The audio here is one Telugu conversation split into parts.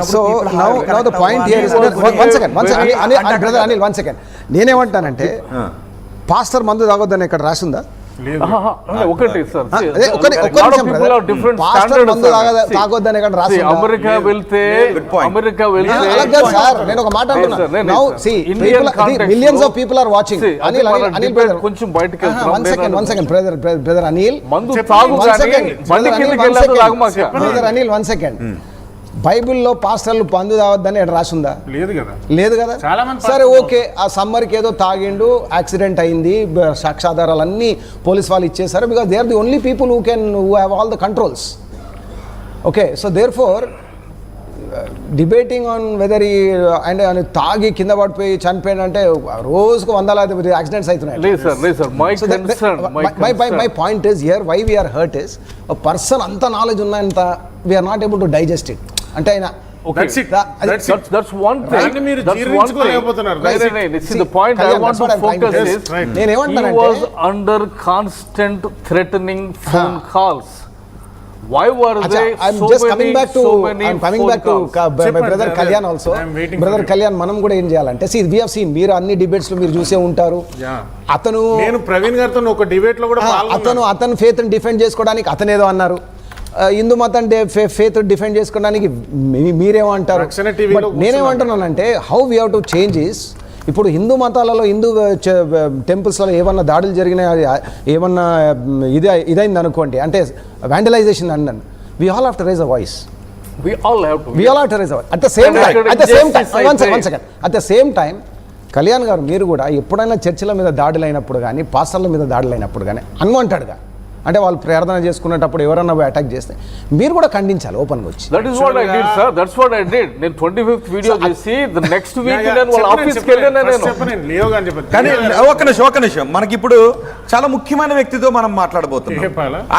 So now the point here is one second brother Anil 1 second నేనేమంటానంటే పాస్టర్ మందు తాగొద్దని ఇక్కడ రాసిందా ఒకటి సార్ తాగొద్దని ఇక్కడ రాసిందా అమెరికా వెళ్తే సార్ నేను ఒక మాట అంటున్నా now see millions of people are watching Anil brother కొంచెం బయటికి వన్ సెకండ్ బ్రదర్ అనిల్ మందు తాగు బ్రదర్ అనిల్ 1 సెకండ్ బైబిల్లో పాస్టర్లు పందు తాగొద్దని ఎక్కడ రాసిందా లేదు కదా సరే ఓకే ఆ సమ్మర్కి ఏదో తాగిండు యాక్సిడెంట్ అయింది సాక్ష్యాధారాలు అన్నీ పోలీస్ వాళ్ళు ఇచ్చేసారు because they are the only people who have all the controls okay so therefore debating on whether and తాగి కింద పడిపోయి చనిపోయాడంటే రోజుకు వందలాది యాక్సిడెంట్స్ అవుతున్నాయి my point is here why we are hurt is person అంత నాలెడ్జ్ ఉన్నంత we are not able to digest it అంటే ఆయన that's one thing the point I want to focus is he was under constant threatening phone calls. Why were they I'm so just many, coming back to so many I'm coming back calls? to my brother Kalyan also brother Kalyan మనం కూడా ఏం చేయాలంటే see we have seen మీరు అన్ని డిబేట్స్ లో మీరు చూసే ఉంటారు అతను నేను ప్రవీణ్ గారితో ఒక డిబేట్ లో కూడా పాల్గొన్నాను అతను ఫేత్ ని డిఫెండ్ చేసుకోవడానికి అతనేదో అన్నారు హిందూ మతం ఫేత్ డిఫెండ్ చేసుకోవడానికి మీరేమంటారు నేనేమంటున్నానంటే how we have to change is ఇప్పుడు హిందూ మతాలలో హిందూ టెంపుల్స్లో ఏమన్నా దాడులు జరిగినా ఏమన్నా ఇదైంది అనుకోండి అంటే వ్యాండలైజేషన్ అన్నాను we all have to raise a voice we all have to raise a voice at the same time Kalyan గారు మీరు కూడా ఎప్పుడైనా చర్చిల మీద దాడులు అయినప్పుడు కానీ పాస్టర్ల మీద దాడులు అయినప్పుడు కానీ అన్వాంటెడ్గా అంటే వాళ్ళు ప్రార్థన చేసుకునేటప్పుడు ఎవరన్నా అటాక్ చేస్తే మీరు కూడా ఖండించాలి ఓపెన్గా వచ్చి that is what I did sir that's what I did నేను 25th వీడియో చేసి the next week నేను వాళ్ళ ఆఫీస్కి వెళ్ళాను నేను లియో గారు చెప్పారు కానీ ఒక నిమిషం మనకి ఇప్పుడు చాలా ముఖ్యమైన వ్యక్తితో మనం మాట్లాడబోతున్నాం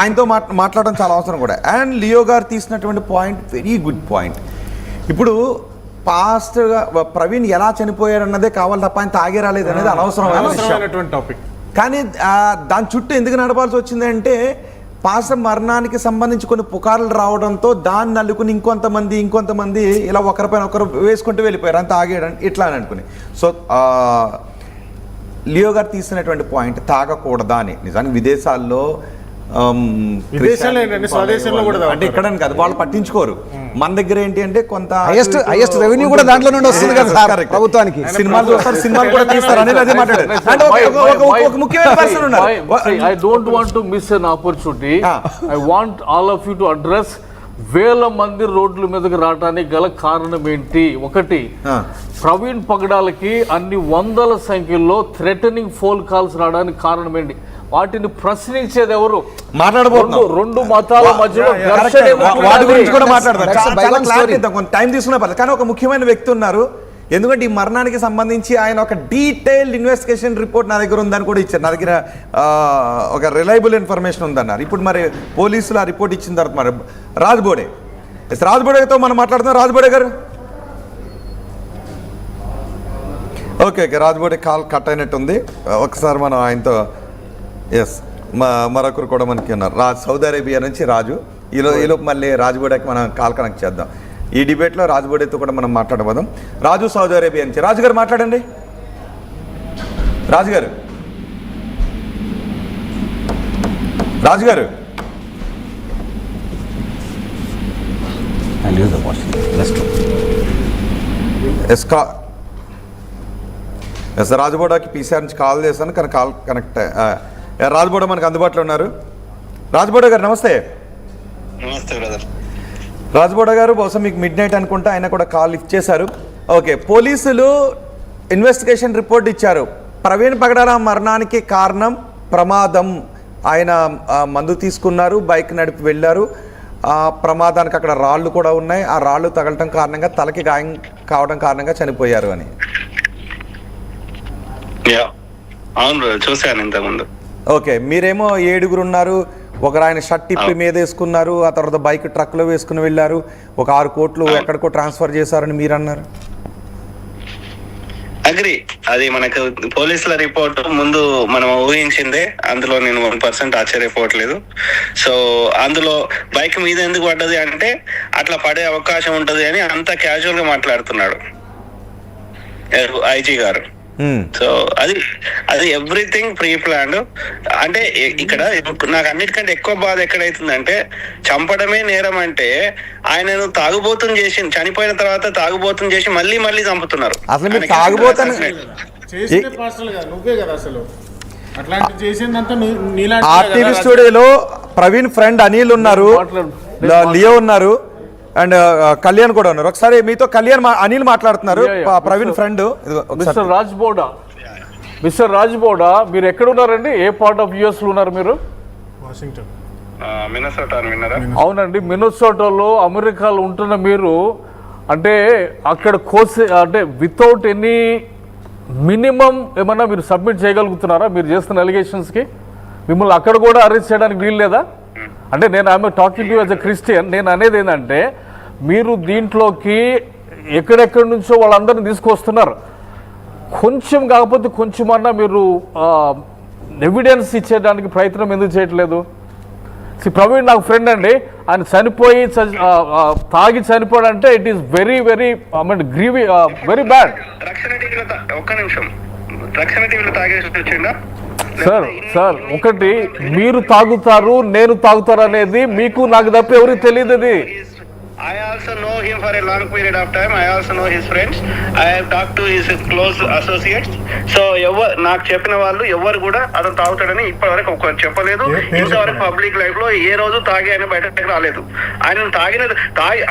ఆయనతో మాట్లాడడం చాలా అవసరం కూడా అండ్ లియో గారు తీసినటువంటి పాయింట్ వెరీ గుడ్ పాయింట్ ఇప్పుడు పాస్టర్గా ప్రవీణ్ ఎలా చనిపోయారు అన్నదే కావాలి తప్ప ఆయన తాగే రాలేదు అనేది అనవసరమైనటువంటి టాపిక్ కానీ దాని చుట్టూ ఎందుకు నడపాల్సి వచ్చిందంటే పాస్టర్ మరణానికి సంబంధించి కొన్ని పుకార్లు రావడంతో దాన్ని నలుకుని ఇంకొంతమంది ఇలా ఒకరిపైన ఒకరు వేసుకుంటూ వెళ్ళిపోయారు అంత ఆగేయడం ఇట్లా అని అనుకుని సో లియో గారు తీసినటువంటి పాయింట్ తాగకూడదా అని నిజానికి విదేశాల్లో అంటే ఇక్కడ కాదు వాళ్ళు పట్టించుకోరు మన దగ్గర ఏంటి అంటే కొంత హైయెస్ట్ రెవెన్యూ కూడా దాంట్లో నుండి వస్తుంది కదా సార్ ప్రభుత్వానికి సినిమాలు చూస్తారు సినిమాలు కూడా తీస్తారు అనేది అదే మాట్లాడారు ఒక ముఖ్యమైన పర్సన్ ఉన్నారు I don't want to miss an opportunity I want all of you to address వేల మంది రోడ్ల మీదకి రావడానికి గల కారణం ఏంటి ఒకటి ప్రవీణ్ పగడాలకి అన్ని వందల సంఖ్యలో థ్రెటనింగ్ ఫోన్ కాల్స్ రావడానికి కారణం ఏంటి వాటిని ప్రశ్నించేది ఎవరు మాట్లాడబోతున్నారు రెండు మతాల మధ్యలో వాటి గురించి కూడా మాట్లాడతారు కొంత టైం తీసుకునే పర్లేదు కానీ ఒక ముఖ్యమైన వ్యక్తి ఉన్నారు ఎందుకంటే ఈ మరణానికి సంబంధించి ఆయన ఒక డీటెయిల్డ్ ఇన్వెస్టిగేషన్ రిపోర్ట్ నా దగ్గర ఉందని కూడా ఇచ్చారు నా దగ్గర ఒక రిలయబుల్ ఇన్ఫర్మేషన్ ఉందన్నారు ఇప్పుడు మరి పోలీసులు ఆ రిపోర్ట్ ఇచ్చిన తర్వాత మరి రాజ్బోడేతో మనం మాట్లాడుతున్నాం రాజ్బోడే గారు ఓకే రాజ్బోడే కాల్ కట్ అయినట్టుంది ఒకసారి మనం ఆయనతో ఎస్ మరొకరు కూడా మనకి ఉన్నారు సౌదీ అరేబియా నుంచి రాజు ఈలోపు మళ్ళీ రాజ్బోడేకి మనం కాల్ కనెక్ట్ చేద్దాం ఈ డిబేట్లో రాజ్బోడేతో కూడా మనం మాట్లాడబోదాం రాజు సౌదీ అరేబియా నుంచి రాజు గారు మాట్లాడండి రాజుగారు ఎస్ రాజ్బోడాకి పీసీఆర్ నుంచి కాల్ చేశాను కానీ కాల్ కనెక్ట్ రాజ్బోడా మనకు అందుబాటులో ఉన్నారు రాజ్బోడా గారు నమస్తే బ్రదర్ రాజ్బోడా గారు బహుశా మీకు మిడ్ నైట్ అనుకుంటా ఆయన కూడా కాల్ లిఫ్ట్ చేశారు ఓకే పోలీసులు ఇన్వెస్టిగేషన్ రిపోర్ట్ ఇచ్చారు ప్రవీణ్ పగడాల మరణానికి కారణం ప్రమాదం ఆయన మందు తీసుకున్నారు బైక్ నడిపి వెళ్ళారు ఆ ప్రమాదానికి అక్కడ రాళ్ళు కూడా ఉన్నాయి ఆ రాళ్ళు తగలటం కారణంగా తలకి గాయం కావడం కారణంగా చనిపోయారు అని అవును చూశాను ఇంతకుముందు ఓకే మీరేమో 7 ఉన్నారు ఒకరు ఆయన షర్ట్ ఇప్పి మీద వేసుకున్నారు ఆ తర్వాత బైక్ ట్రక్లో వేసుకుని వెళ్ళారు ఒక 6 కోట్లు ఎక్కడికో ట్రాన్స్ఫర్ చేశారని మీరు అన్నారు అగ్రి, అది మనకు పోలీసుల రిపోర్ట్ ముందు మనం ఊహించిందే, అందులో నేను 1% ఆశ్చర్యపోవట్లేదు. సో అందులో బైక్ మీద ఎందుకు పడ్డది అంటే అట్లా పడే అవకాశం ఉంటది అని అంత క్యాజువల్ గా మాట్లాడుతున్నాడు ఐజీ గారు. సో అది ఎవ్రీథింగ్ ప్రీ ప్లాన్డ్. అంటే ఇక్కడ నాకు అన్నిటికంటే ఎక్కువ బాధ ఎక్కడైతుందంటే, చంపడమే నేరం అంటే ఆయనను తాగుబోతుని చేసి, చనిపోయిన తర్వాత తాగుబోతుని చేసి మళ్ళీ చంపుతున్నారు. అసలు మీరు తాగుబోతని చేసిందే పాస్టర్లు కదా, నువ్వే కదా అసలు అట్లాంటి చేసిందంతా నీలాంటి ఆర్టీవీ స్టూడియోలో ప్రవీణ్ ఫ్రెండ్ అనిల్ ఉన్నారు, లియో ఉన్నారు, అండ్ కళ్యాణ్ కూడా ఉన్నారు. ఒకసారి మీతో అనిల్ మాట్లాడుతున్నారు, ప్రవీణ్ ఫ్రెండ్. మిస్టర్ రాజ్బోడా, మీరు ఎక్కడ ఉన్నారండి? ఏ పార్ట్ ఆఫ్ యుఎస్ లో ఉన్నారు మీరు? వాషింగ్టన్, మిన్నసోటా విన్నారా? అవునండి, మిన్నసోటాలో అమెరికాలో ఉంటున్న మీరు, అంటే అక్కడ అంటే వితౌట్ ఎనీ మినిమం ఏమన్నా మీరు సబ్మిట్ చేయగలుగుతున్నారా మీరు చేస్తున్న అలిగేషన్స్కి? మిమ్మల్ని అక్కడ కూడా అరెస్ట్ చేయడానికి వీలు లేదా? అంటే నేను I'm talking to as a Christian. నేను అనేది ఏంటంటే, మీరు దీంట్లోకి ఎక్కడెక్కడి నుంచో వాళ్ళందరినీ తీసుకొస్తున్నారు. కొంచెం కాకపోతే కొంచెమన్నా మీరు ఎవిడెన్స్ ఇచ్చేయడానికి ప్రయత్నం ఎందుకు చేయట్లేదు? ప్రవీణ్ నాకు ఫ్రెండ్ అండి, ఆయన చనిపోయి తాగి చనిపోయాడంటే it is very very very bad. ఒక్క నిమిషం, రక్షణ టీవీలో తాగేసి వచ్చిండా? సార్ ఒకటి, మీరు తాగుతారు నేను తాగుతారు అనేది మీకు నాకు తప్ప ఎవరికి తెలియదు. అది I also know him for a long period of time. I also know his friends. I have talked to his close associates. So నాకు చెప్పిన వాళ్ళు ఎవరు కూడా అతను తాగుతాడని ఇప్పటివరకు ఒకరు చెప్పలేదు. ఇంతవరకు పబ్లిక్ లైఫ్ లో ఏ రోజు తాగి ఆయన బయటకు రాలేదు. ఆయన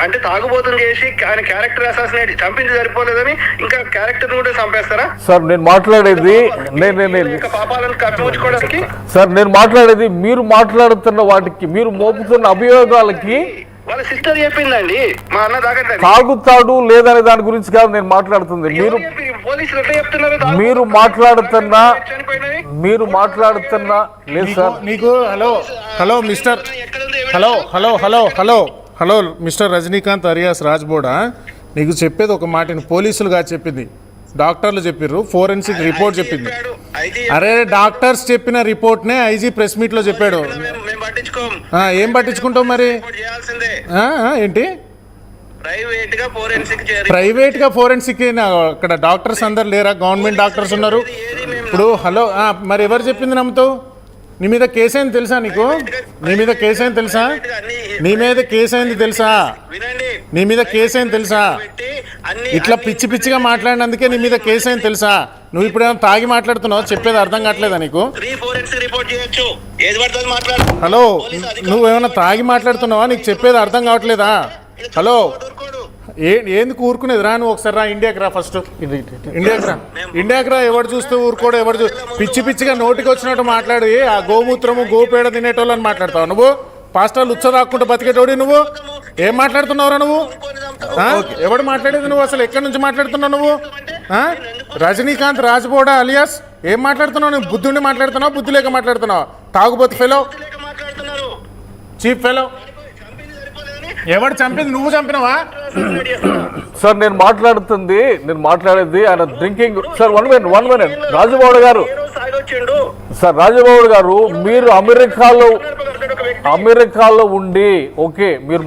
అంటే తాగుబోతుని చేసి ఆయన క్యారెక్టర్ అసాసినేట్ చంపించి సరిపోలేదని ఇంకా క్యారెక్టర్ కూడా చంపేస్తారా? సార్ నేను మాట్లాడేది పాపాలను కప్పిపుచ్చుకోవడానికి. సార్ నేను మాట్లాడేది, మీరు మాట్లాడుతున్న వాటికి, మీరు మోపుతున్న అభియోగాలకి వాళ్ళ సిస్టర్ చెప్పిందండి, మా అన్న తాగట్లేదు. తాగుతాడు లేదనే దాని గురించి కాదు నేను మాట్లాడుతుంది. మీరు మాట్లాడుతున్నా లేదు సార్. నీకు హలో మిస్టర్ రజనీకాంత్ అరియాస్ రాజ్బోడా, నీకు చెప్పేది ఒక మాట. పోలీసులుగా చెప్పింది, డాక్టర్లు చెప్పారు, ఫోరెన్సిక్ రిపోర్ట్ చెప్పింది. అరే డాక్టర్స్ చెప్పిన రిపోర్ట్ నే ఐజీ ప్రెస్ మీట్ లో చెప్పాడు. ఏం పట్టించుకుంటావు మరి? ఏంటి ప్రైవేట్ గా ఫోరెన్సిక్? అక్కడ డాక్టర్స్ అందరు లేరా? గవర్నమెంట్ డాక్టర్స్ ఉన్నారు. ఇప్పుడు మరి ఎవరు చెప్పింది నమ్ముతావు? నీ మీద కేసు అయింది తెలుసా? నీ మీద కేసు అయింది తెలుసా? నీ మీద కేసు అయింది తెలుసా? ఇట్లా పిచ్చిగా మాట్లాడినందుకే నీ మీద కేసు అయింది తెలుసా? నువ్వు ఇప్పుడు ఏమైనా తాగి మాట్లాడుతున్నావు, చెప్పేది అర్థం కావట్లేదా నీకు? హలో, నువ్వేమైనా తాగి మాట్లాడుతున్నావా? నీకు చెప్పేది అర్థం కావట్లేదా? హలో, ఏంది ఊరుకునేది? రా నువ్వు ఒకసారి రా, ఇండియాకి రా. ఫస్ట్ ఇండియాకి రా. ఎవడు చూస్తూ ఊరుకోడు, ఎవడు పిచ్చిగా నోటికి వచ్చినట్టు మాట్లాడి ఆ గోమూత్రము గోపేడ తినేటోళ్ళని మాట్లాడతావు నువ్వు. పాస్టర్లు ఉచ్చ రాకుండా బతికేటోడి నువ్వు. ఏం మాట్లాడుతున్నావురా నువ్వు? ఎవడు మాట్లాడేది నువ్వు? అసలు ఎక్కడి నుంచి మాట్లాడుతున్నావు నువ్వు? రజనీకాంత్ రాజ్బోడా అలియాస్ ఏం మాట్లాడుతున్నావు నువ్వు? బుద్ధుండి మాట్లాడుతున్నావు, బుద్ధి లేక మాట్లాడుతున్నావు? తాగుబోతు ఫెలో, చీప్ ఫెలో. ఎవడు చంపింది? నువ్వు చంపినవా? సార్ నేను మాట్లాడేది ఆయన drinking. Sir one minute Rajubabu గారు. సార్ రాజుబాబు గారు, మీరు అమెరికాలో ఉండి, ఓకే, మీరు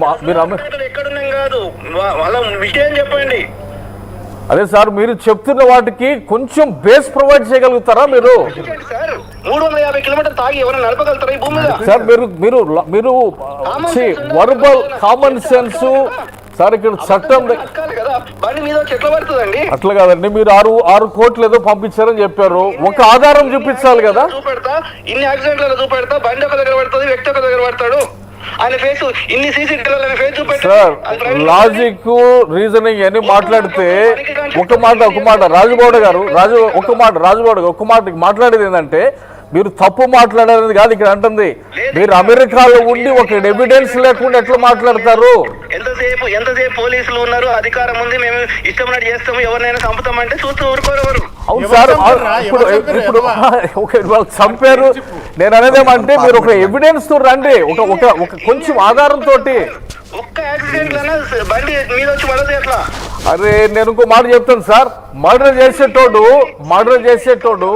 విషయం చెప్పండి. అదే సార్, మీరు చెప్తున్న వాటికి కొంచెం బేస్ ప్రొవైడ్ చేయగలుగుతారా మీరు? 350 కిలోమీటర్ తాగి ఎవరైనా నడపగలుగుతారా ఈ భూమి మీద? సార్ మీరు వర్బల్ కామన్ సెన్స్ సార్, ఇక్కడ చట్టం అట్లా కాదండి. మీరు 6 కోట్లు ఏదో పంపించారని చెప్పారు, ఒక ఆధారం చూపించాలి కదా. చూపెడతా, ఇన్ని యాక్సిడెంట్లలో చూపెడతా, బండి ఒక దగ్గర పడుతుంది, వ్యక్తి ఒక దగ్గర పడతాడు, ఆయన ఫేస్ ఇన్ని సీసీటీవీలలో ఫేస్ చూపెడతా. సార్ లాజిక్ రీజనింగ్ అని మాట్లాడితే ఒక మాట రాజుబాబు గారు మాట్లాడేది ఏంటంటే, మీరు తప్పు మాట్లాడేది కాదు ఇక్కడ అంటుంది. మీరు అమెరికాలో ఉండి ఒక ఎవిడెన్స్ లేకుండా ఎట్లా మాట్లాడతారు? ఎంతసేపు పోలీసులు ఉన్నారు, అధికారం ఉంది, మేము ఇష్టమైనట్టు చేస్తాము, ఎవరినైనా చంపుతామంటే చూస్తూ ఊరుకోరు. అవును సార్, ఇప్పుడు వాళ్ళు చంపారు. నేను అనేదేమంటే, మీరు ఒక ఎవిడెన్స్ తో రండి, ఒక కొంచెం ఆధారంతో. ఒక్క యాక్సిడెంట్ బండి మీద వచ్చి పడదు ఎట్లా? అరే నేను ఇంకో మాట చెప్తాను సార్, మర్డర్ చేసేటోడు మర్డర్ చేసేటోడు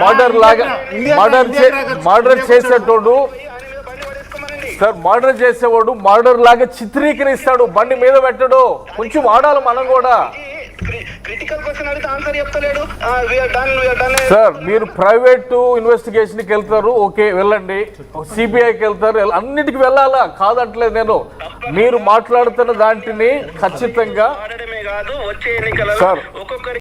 మర్డర్ లాగా మర్డర్ చేసేటోడు సార్, మర్డర్ చేసేవాడు మర్డర్ లాగా చిత్రీకరిస్తాడు, బండి మీద పెట్టడు. కొంచెం వాడాలి మనం కూడా. క్రిటికల్ క్వశ్చన్ అడిగితే ఆన్సర్ చెప్తలేడు. సార్ మీరు ప్రైవేట్ ఇన్వెస్టిగేషన్ కి వెళ్తారు, ఓకే వెళ్ళండి. సిబిఐకి వెళ్తారు, అన్నిటికి వెళ్ళాలా, కాదంటలేదు నేను. మీరు మాట్లాడుతున్న దాంట్ని ఖచ్చితంగా కాదు వచ్చే ఎన్నికలలో సార్ ఒక్కొక్కరి